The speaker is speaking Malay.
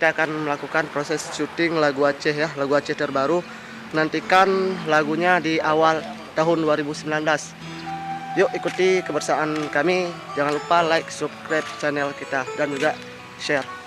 kita akan melakukan proses syuting lagu Aceh ya, lagu Aceh terbaru. Nantikan lagunya di awal tahun 2019. Yuk ikuti kebersamaan kami. Jangan lupa like, subscribe channel kita dan juga share.